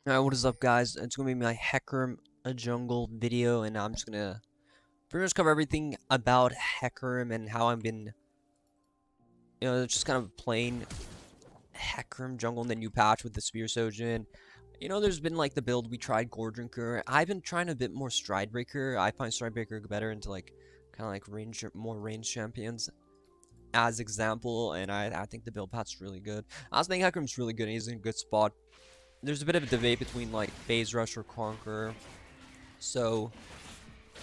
Alright, what is up, guys? It's gonna be my Hecarim jungle video, and I'm just gonna pretty much cover everything about Hecarim and how I've been, just kind of playing Hecarim jungle in the new patch with the Spear Sojin. There's been like the build we tried, Gore Drinker. I've been trying a bit more Stridebreaker. I find Stridebreaker better into like kind of like more range champions as example, and I think the build path's really good. I also think Hecarim's really good. And he's in a good spot. There's a bit of a debate between like Phase Rush or Conqueror. So,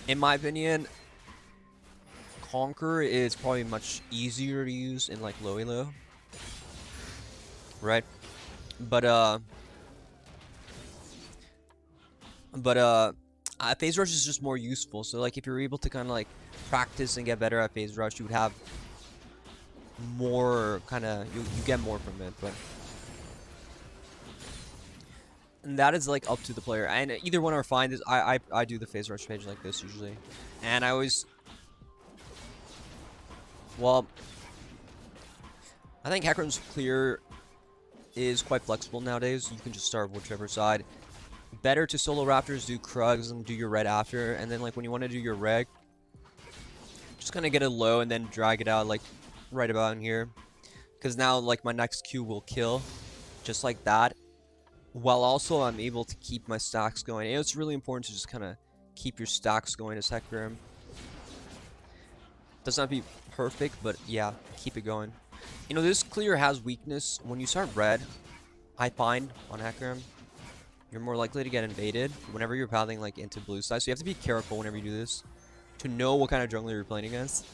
in my opinion, Conqueror is probably much easier to use in like low elo, right? But but Phase Rush is just more useful. So like if you're able to kind of like practice and get better at Phase Rush, you would have more kind of you get more from it. But and that is like up to the player, and either one are fine. I do the Phase Rush page like this usually, and I always well. I think Hecarim's clear is quite flexible nowadays. You can just start whichever side. Better to solo Raptors, do Krugs, and do your red after. And then like when you want to do your reg, just kind of get it low and then drag it out like right about in here. Because now like my next Q will kill just like that. While also I'm able to keep my stacks going. And it's really important to just kind of keep your stacks going as Hecarim. Does not be perfect, but yeah, keep it going. This clear has weakness. When you start red, I find on Hecarim, you're more likely to get invaded whenever you're pathing like into blue side. So you have to be careful whenever you do this to know what kind of jungler you're playing against.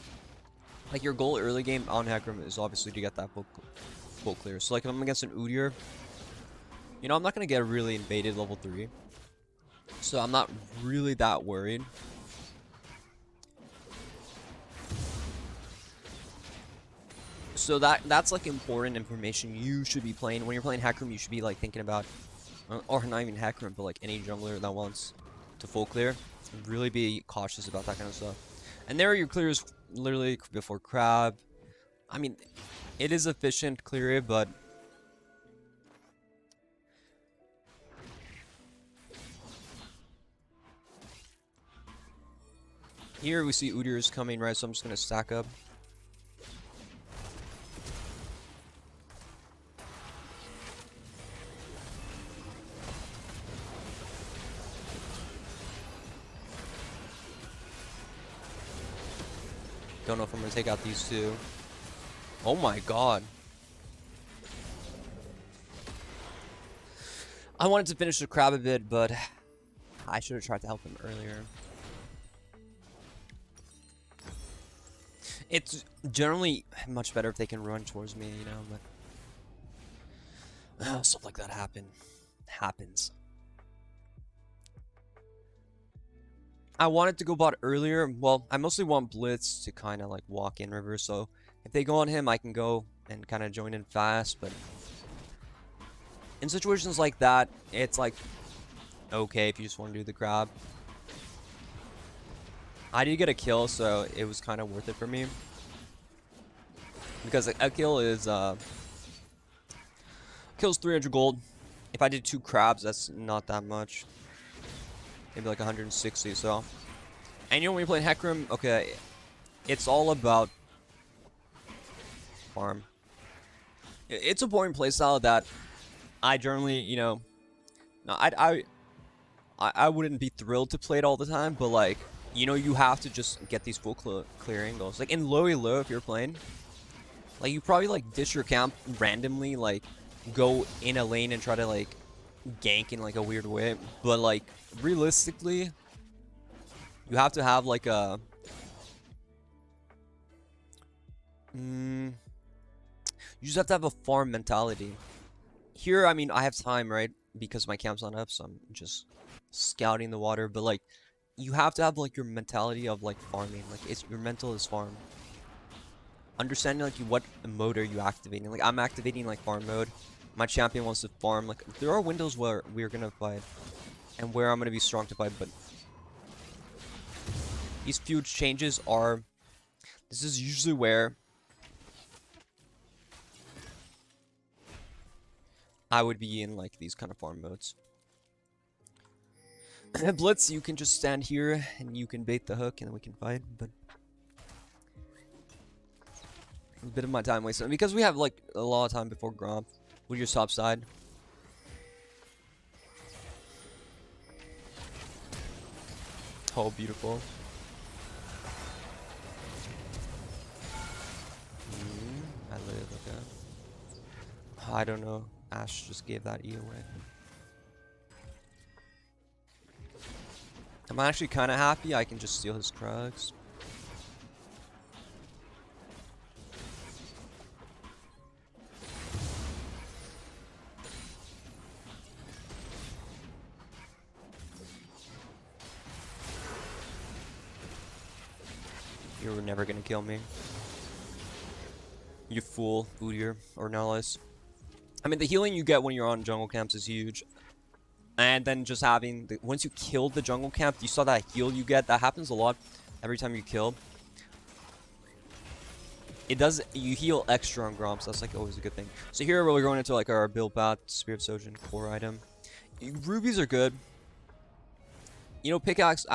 Like your goal early game on Hecarim is obviously to get that full clear. So like if I'm against an Udyr, I'm not gonna get really invaded level 3. So I'm not really that worried. So that's like important information you should be playing. When you're playing Hecarim, you should be like thinking about, or not even Hecarim, but like any jungler that wants to full clear. Really be cautious about that kind of stuff. And there your clear is literally before crab. I mean, it is efficient clear, but here we see Udyr is coming, right? So I'm just gonna stack up. Don't know if I'm gonna take out these two. Oh my god. I wanted to finish the crab a bit, but I should have tried to help him earlier. It's generally much better if they can run towards me, but stuff like that happens. I wanted to go bot earlier. Well, I mostly want Blitz to kind of like walk in river, so if they go on him, I can go and kind of join in fast, but in situations like that, it's like okay if you just want to do the grab. I did get a kill, so it was kind of worth it for me. Because a kill is kills 300 gold. If I did 2 crabs, that's not that much. Maybe like 160, so. And when you're playing Hecarim, okay, it's all about farm. It's a boring playstyle that I generally, no, I wouldn't be thrilled to play it all the time, but like, you have to just get these full clear angles. Like in low elo, if you're playing, like you probably like dish your camp randomly, like go in a lane and try to like gank in like a weird way, but like realistically, you have to have like a you just have to have a farm mentality. Here, I mean, I have time, right? Because my camp's not up, so I'm just scouting the water, but like you have to have like your mentality of like farming. Like it's your mental is farm. Understanding like what mode are you activating. Like I'm activating like farm mode. My champion wants to farm. Like there are windows where we're gonna fight and where I'm gonna be strong to fight, but these few changes are, this is usually where I would be in like these kind of farm modes. Blitz, you can just stand here and you can bait the hook and then we can fight, but a bit of my time wasted. Because we have like a lot of time before Gromp. With your top side. Oh, beautiful. I live, okay. I don't know. Ash just gave that E away. I'm actually kind of happy I can just steal his Krugs. You're never gonna kill me. You fool, Udyr, or Nihilus. I mean, the healing you get when you're on jungle camps is huge. And then just having, once you kill the jungle camp, you saw that heal you get. That happens a lot every time you kill. It does, you heal extra on Gromps. That's like always a good thing. So here we're going into like our build path, Spear of Sojin core item. Rubies are good. You know, pickaxe,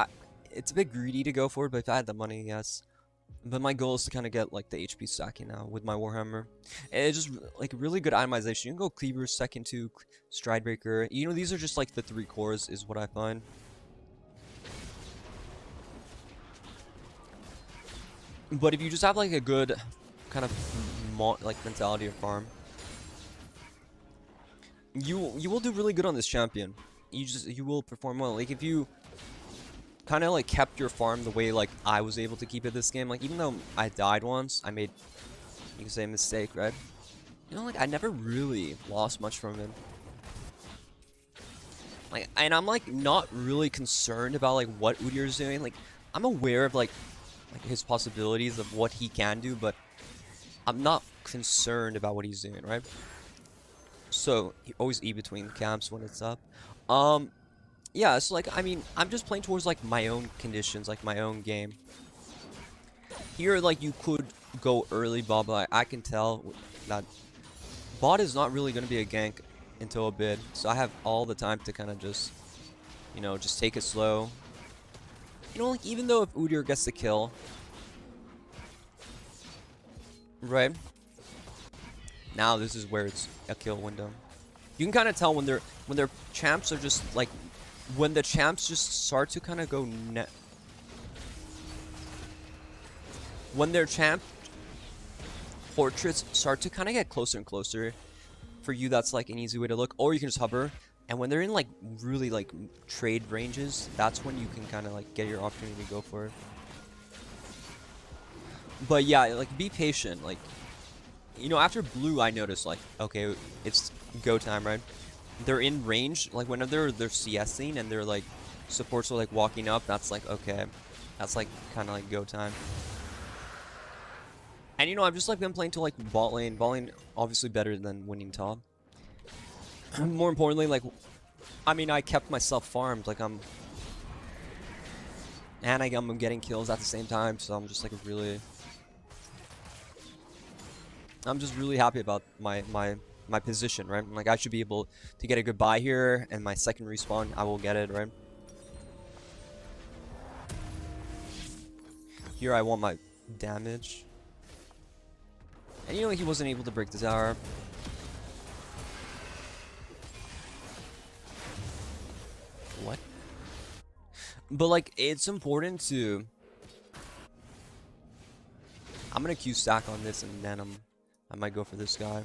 it's a bit greedy to go for it, but if I had the money, yes. But my goal is to kind of get like the HP stacking now with my Warhammer. And it's just like really good itemization. You can go Cleaver, Second 2, Stridebreaker. You know, these are just like the 3 cores is what I find. But if you just have like a good kind of like mentality of farm, you will do really good on this champion. You will perform well. Like if you kind of like kept your farm the way like I was able to keep it this game. Like even though I died once, I made, you can say, a mistake, right? You know, like I never really lost much from him. Like, and I'm like not really concerned about like what Udyr is doing. Like I'm aware of like his possibilities of what he can do, but I'm not concerned about what he's doing, right? So he always E between camps when it's up. Yeah, it's like, I mean, I'm just playing towards, like, my own conditions, like, my own game. Here, like, you could go early bot, but I can tell that bot is not really going to be a gank until a bit. So I have all the time to kind of just, you know, just take it slow. You know, like, even though if Udyr gets the kill, right? Now this is where it's a kill window. You can kind of tell when their champs are just, like, when the champs just start to kind of go when their champ portraits start to kind of get closer and closer, for you that's like an easy way to look. Or you can just hover, and when they're in like really like trade ranges, that's when you can kind of like get your opportunity to go for it. But yeah, like be patient. Like, you know, after blue I noticed like, okay, it's go time, right? They're in range, like whenever they're CSing and they're like supports are like walking up, that's like, okay, that's like kind of like go time. And you know, I've just like been playing to like bot lane obviously better than winning top. More importantly, like, I mean, I kept myself farmed, like I'm getting kills at the same time, so I'm just like I'm just really happy about my position, right? Like I should be able to get a good buy here, and my second respawn, I will get it, right? Here I want my damage. And you know, he wasn't able to break the tower. What? But like, it's important to... I'm gonna Q stack on this, and then I might go for this guy.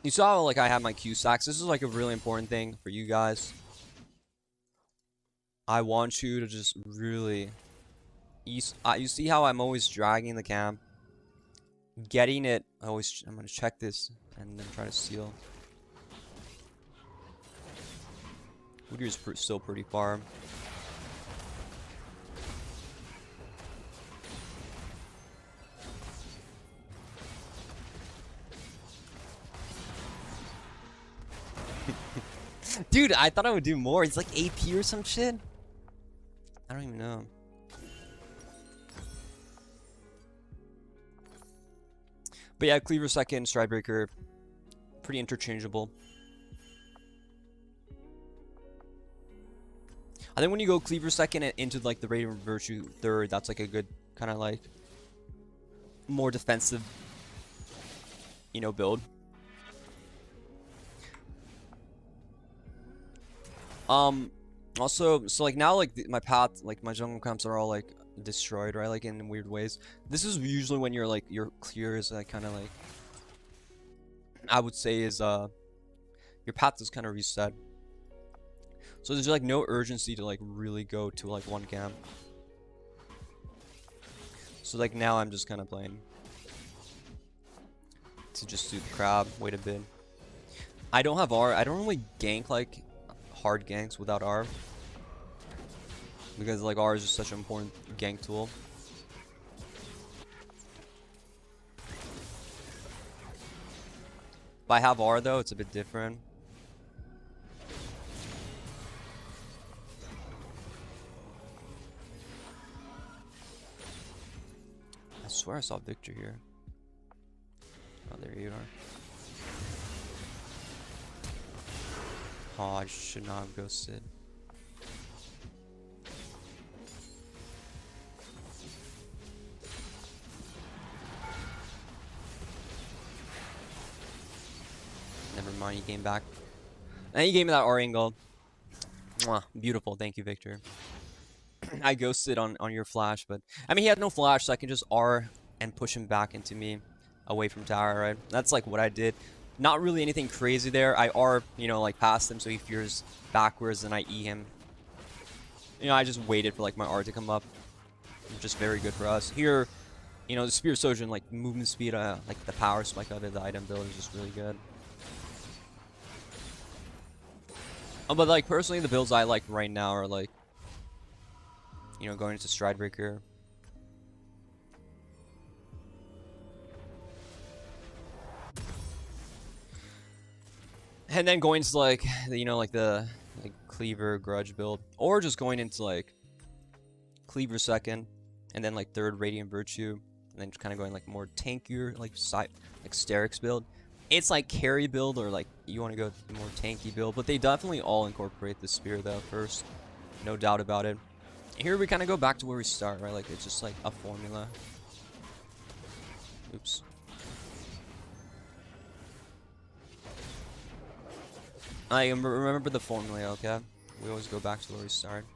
You saw like I have my Q stacks. This is like a really important thing for you guys. I want you to just really... You see how I'm always dragging the camp? Getting it... I'm gonna check this and then try to steal. Udyr's still pretty far. Dude, I thought I would do more. It's like AP or some shit. I don't even know. But yeah, Cleaver second, Stridebreaker, pretty interchangeable. I think when you go Cleaver second and into like the Radiant Virtue third, that's like a good kind of like more defensive, you know, build. Also, so like now, like my path, like my jungle camps are all like destroyed, right? Like in weird ways. This is usually when you're like your clear is like kind of like, I would say is your path is kind of reset. So there's like no urgency to like really go to like one camp. So like now I'm just kind of playing to just do the crab, wait a bit. I don't have R. I don't really gank like hard ganks without R, because like R is just such an important gank tool. If I have R though, it's a bit different. I swear I saw Victor here. Oh, there you are. Oh, I should not have ghosted. Never mind, he came back. And he gave me that R angle. Mwah, beautiful, thank you, Victor. I ghosted on your flash, but I mean he had no flash, so I can just R and push him back into me, away from tower, right? That's like what I did. Not really anything crazy there. I R, you know, like past him, so he fears backwards, and I E him. You know, I just waited for like my R to come up. Just very good for us here. You know, the Spear Sojourn, like movement speed, like the power spike out of the item build is just really good. But like personally, the builds I like right now are like, you know, going into Stridebreaker. And then going to like, you know, like the like Cleaver Grudge build, or just going into like Cleaver second, and then like third Radiant Virtue, and then just kind of going like more tankier, like side, like Sterix build. It's like carry build, or like you want to go more tanky build, but they definitely all incorporate the spear though first, no doubt about it. Here we kind of go back to where we start, right? Like it's just like a formula. Oops. I remember the formula, okay? We always go back to where we start.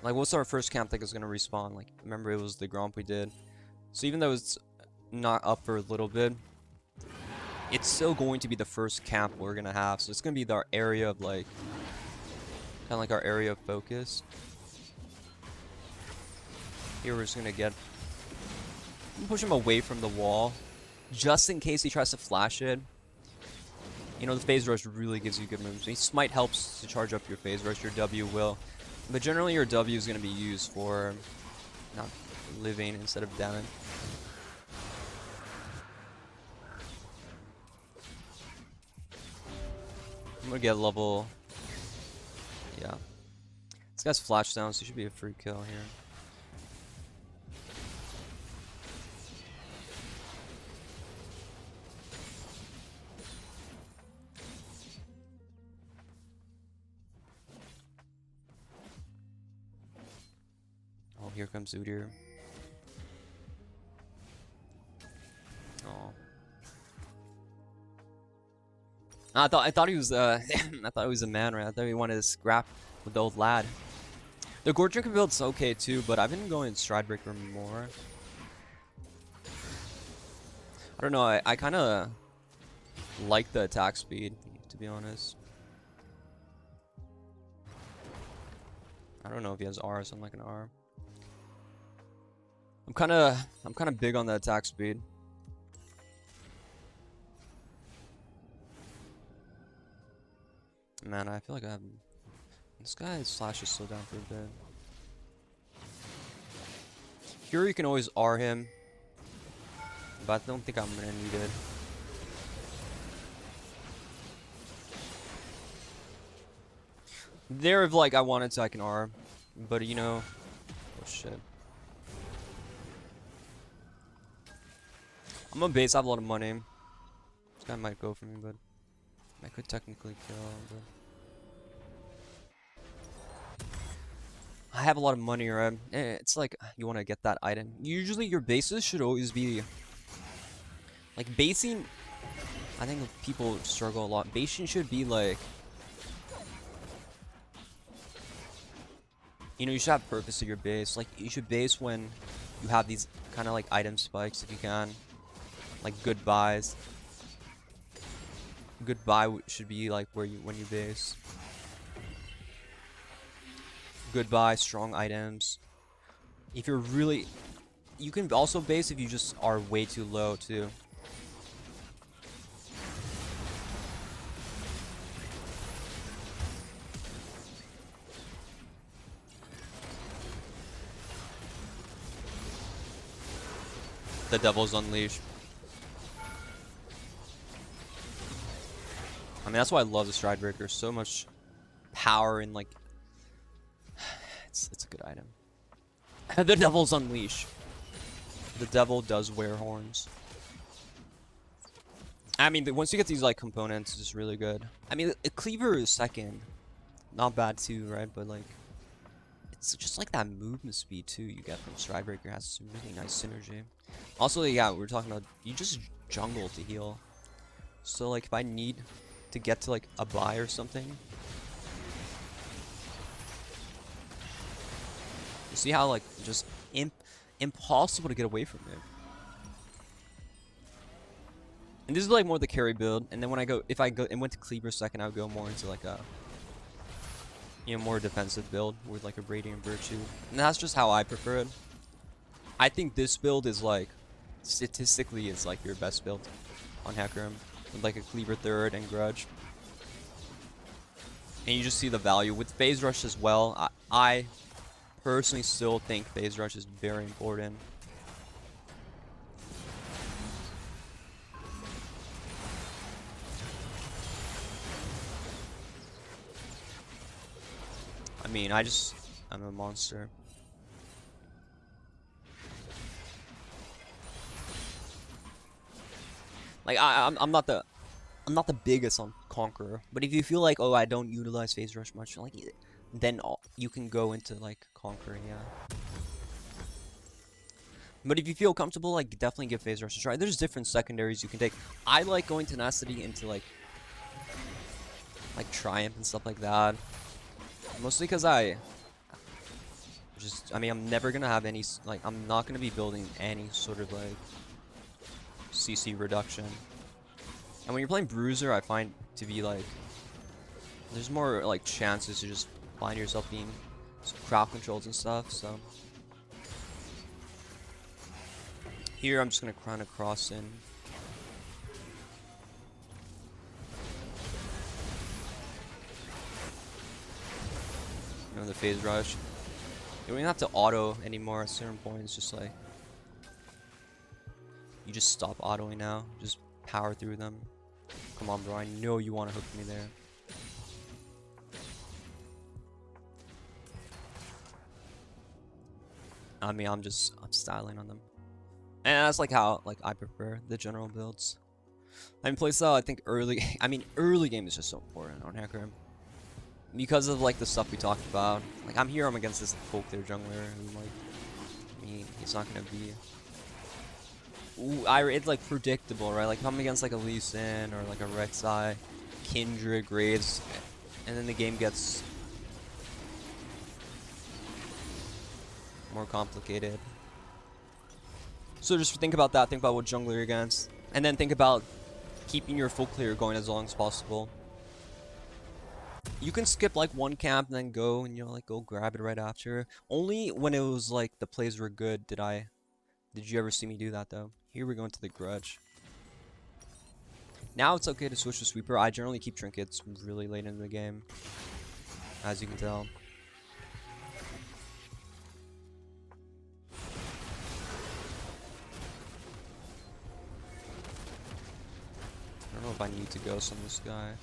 Like, what's our first camp that is gonna respawn? Like, remember it was the Gromp we did. So even though it's not up for a little bit, it's still going to be the first camp we're gonna have. So it's gonna be our area of like, kind of like our area of focus. Here we're just gonna push him away from the wall, just in case he tries to flash it. You know, the phase rush really gives you good moves. Smite helps to charge up your phase rush, your W will. But generally your W is going to be used for not living instead of damage. I'm going to get level... Yeah. This guy's flash down, so he should be a free kill here. Oh, here comes Udyr. Oh. I thought he was I thought he was a man, right? I thought he wanted to scrap with the old lad. The Gordrinker build's okay too, but I've been going Stridebreaker more. I don't know, I kind of like the attack speed, to be honest. I don't know if he has R, so I'm like an R. I'm kind of big on the attack speed. Man, I feel like I have... This guy's slash is still down for a bit. Here you can always R him, but I don't think I'm gonna need it. There, if like I wanted to, I can R, but you know, oh shit. I'm on base. I have a lot of money. This guy might go for me, but I could technically kill him. But I have a lot of money, right? It's like you want to get that item. Usually, your bases should always be like basing. I think people struggle a lot. Basing should be like, you know, you should have purpose to your base. Like you should base when you have these kind of like item spikes if you can, like good buys. Good buy should be like where you when you base. Good buy, strong items. If you're really, you can also base if you just are way too low too. The Devil's Unleashed. I mean, that's why I love the Stride Breaker. So much power and like, it's a good item. The Devil's Unleash. The devil does wear horns. I mean, once you get these like components, it's just really good. I mean, a cleaver is second, not bad too, right? But like, it's just like that movement speed too you get from Stride Breaker has some really nice synergy. Also, yeah, we were talking about you just jungle to heal. So like, if I need to get to like a buy or something, you see how like just impossible to get away from it. And this is like more the carry build. And then when I go, if I go and went to cleaver second, I would go more into like a, you know, more defensive build with like a Radiant Virtue. And that's just how I prefer it. I think this build is like, statistically, it's like your best build on Hecarim. With like a cleaver third and grudge. And you just see the value. With phase rush as well, I personally still think phase rush is very important. I mean, I'm a monster. Like I'm not the biggest on Conqueror, but if you feel like, oh, I don't utilize phase rush much, like then you can go into like Conqueror, yeah. But if you feel comfortable, like definitely give phase rush a try. There's different secondaries you can take. I like going tenacity into like Triumph and stuff like that. Mostly because I mean, I'm never gonna have any, like, I'm not gonna be building any sort of like CC reduction. And when you're playing Bruiser, I find to be like, there's more like chances to just find yourself being crowd controls and stuff. So here I'm just gonna kind of cross in. You know, the phase rush. You don't even have to auto anymore at certain points. Just like, you just stop autoing now. Just power through them. Come on, bro. I know you want to hook me there. I mean, I'm styling on them. And that's like how I prefer the general builds. I mean, playstyle, I think early game is just so important on Hecarim. Because of like the stuff we talked about. Like, I'm against this full clear jungler who, like, I mean, he's not gonna be, it's like predictable, right? Like, if I'm against like a Lee Sin or like a Rek'sai, Kindred, Graves, and then the game gets more complicated. So just think about that. Think about what jungler you're against, and then think about keeping your full clear going as long as possible. You can skip like one camp and then go and, you know, like go grab it right after. Only when it was like the plays were good did you ever see me do that though. Here we're going to the grudge. Now it's okay to switch to sweeper. I generally keep trinkets really late into the game, as you can tell. I don't know if I need to ghost on this guy.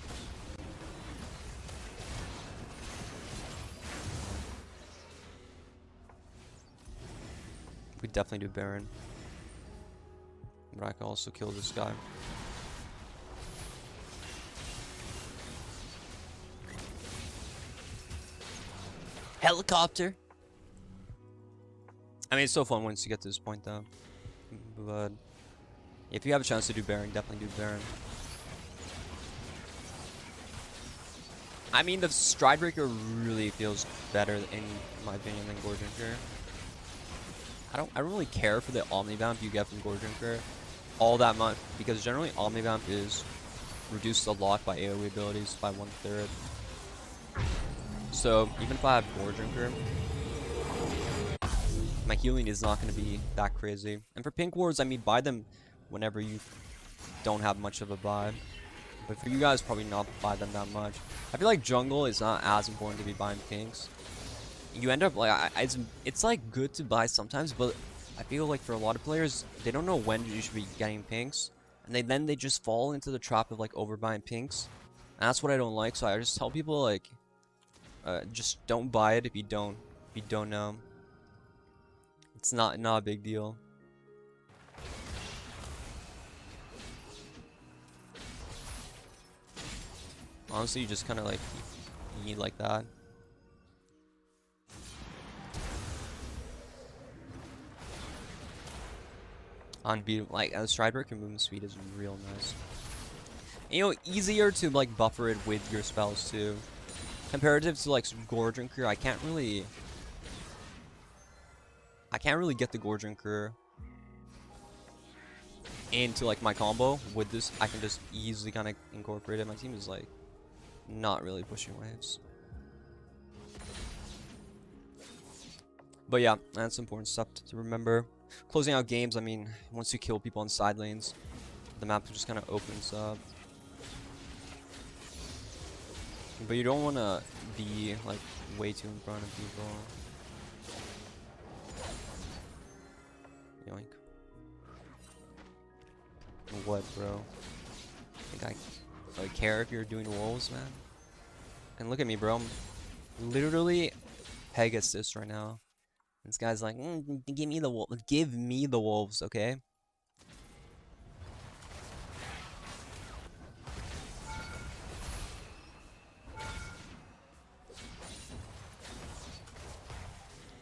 definitely do Baron. But I can also kill this guy. Helicopter! I mean, it's so fun once you get to this point, though. But if you have a chance to do Baron, definitely do Baron. I mean, the Stridebreaker really feels better, in my opinion, than Goredrinker. I don't really care for the Omnivamp you get from Goredrinker all that much, because generally Omnivamp is reduced a lot by AoE abilities by 1/3. So even if I have Goredrinker, my healing is not going to be that crazy. And for pink wards, I mean, buy them whenever you don't have much of a buy. But for you guys, probably not buy them that much. I feel like jungle is not as important to be buying pinks. You end up like it's like good to buy sometimes, but I feel like for a lot of players, they don't know when you should be getting pinks, and then they just fall into the trap of like overbuying pinks, and that's what I don't like. So I just tell people like, just don't buy it if you don't know. It's not a big deal. Honestly, you just kind of like need like that. Unbeatable. Like Stridebreaker movement speed is real nice. And, you know, easier to like buffer it with your spells too. Comparative to like Goredrinker, I can't really get the Goredrinker into like my combo. With this, I can just easily kind of incorporate it. My team is like not really pushing waves. But yeah, that's important stuff to remember. Closing out games, I mean, once you kill people on side lanes, the map just kind of opens up. But you don't want to be like way too in front of people. Yoink. What, bro? Think I care if you're doing wolves, man? And look at me, bro. I'm literally Pegasus right now. This guy's like, give me the wolves, okay?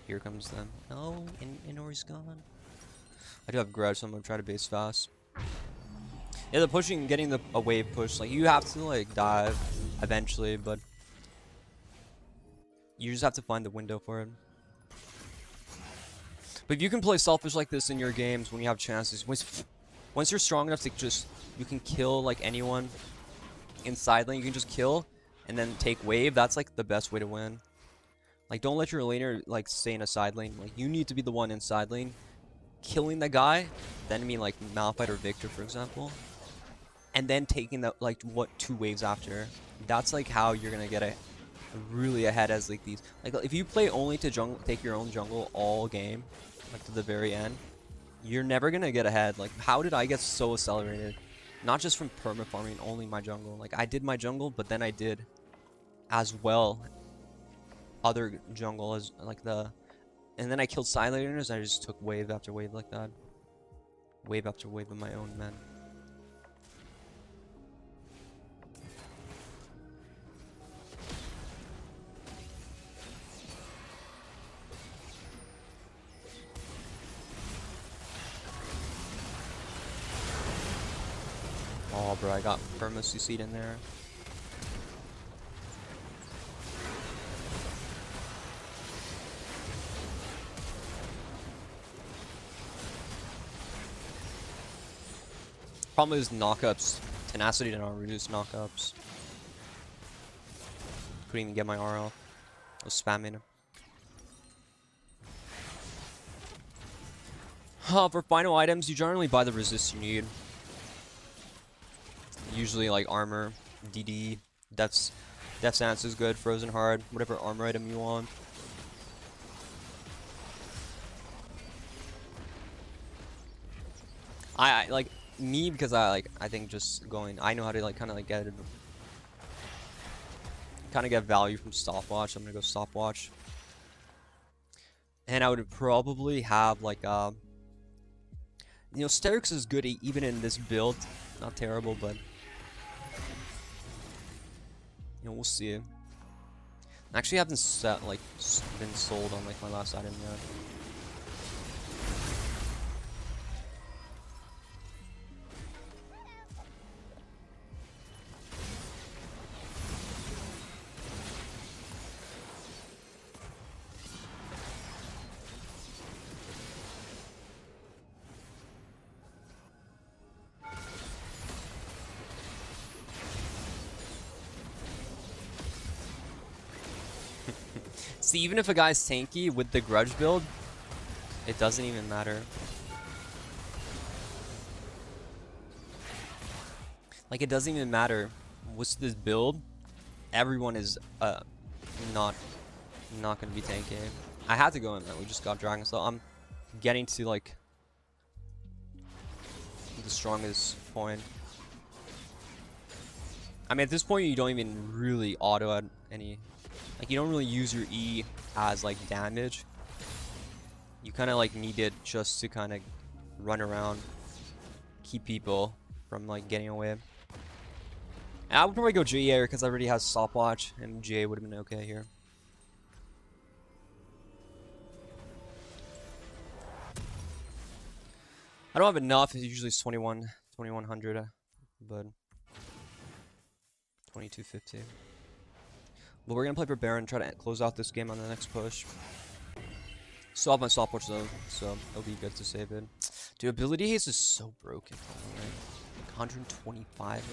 Here comes them. No, Inori's gone. I do have grudge, so I'm gonna try to base fast. Yeah, the pushing, getting a wave push, like you have to like dive eventually, but you just have to find the window for it. But if you can play selfish like this in your games when you have chances, once you're strong enough to just, you can kill like anyone in side lane, you can just kill and then take wave. That's like the best way to win. Like, don't let your laner like stay in a side lane. Like, you need to be the one in side lane killing the guy, then I mean like Malphite or Victor, for example, and then taking the like 2 waves after. That's like how you're gonna get really ahead as like these. Like if you play only to jungle, take your own jungle all game, like to the very end, you're never gonna get ahead. Like, how did I get so accelerated? Not just from perma farming only my jungle. Like, I did my jungle, but then I did as well other jungle as like and then I killed side laners. I just took wave after wave like that, wave after wave of my own men. Oh, bro, I got perma CC'd in there. Problem is knockups. Tenacity did not reduce knockups. Couldn't even get my R off. I was spamming him. For final items, you generally buy the resist you need. Usually like armor, DD, Death Stance is good, Frozen Hard, whatever armor item you want. I like me because I think just going, I know how to like kind of like get value from stopwatch. I'm gonna go stopwatch. And I would probably have like Sterix is good even in this build. Not terrible, but we'll see. I actually haven't been sold on like my last item yet. See, even if a guy's tanky with the grudge build, it doesn't even matter. Like, it doesn't even matter what's this build. Everyone is not gonna be tanky. I had to go in that. We just got dragon, so I'm getting to like the strongest point. I mean, at this point, you don't even really auto at any. Like, you don't really use your E as, like, damage. You kind of, like, need it just to kind of run around, keep people from, like, getting away. And I would probably go GA because I already have stopwatch, and GA would have been okay here. I don't have enough. Usually it's 2100, but 2250. But we're gonna play for Baron, try to close out this game on the next push. Still have my stopwatch though, so it'll be good to save it. Dude, ability haste is so broken. Like 125.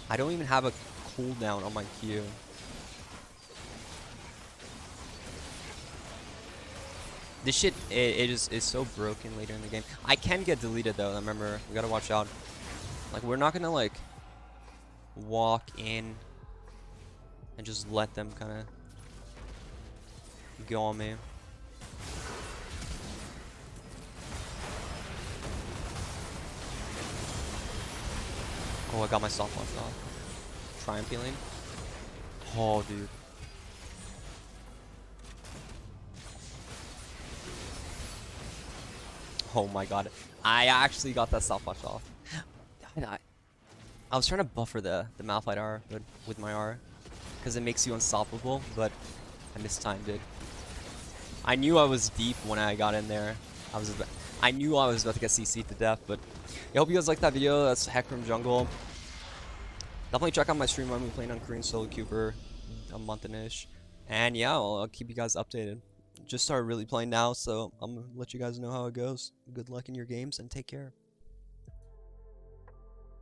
I don't even have a cooldown on my Q. This shit, it is so broken later in the game. I can get deleted though, remember, we gotta watch out. Like, we're not gonna like walk in and just let them kinda go on me. Oh, I got my stopwatch off. Triumph healing. Oh, dude. Oh my god. I actually got that stopwatch off. I was trying to buffer the Malphite R but with my R. Because it makes you unstoppable, but I mistimed it. I knew I was deep when I got in there. I knew I was about to get CC'd to death, but I hope you guys liked that video. That's Hecarim Jungle. Definitely check out my stream. I'm playing on Korean solo queue for a month-ish. And yeah, I'll keep you guys updated. Just started really playing now, so I'm gonna let you guys know how it goes. Good luck in your games and take care.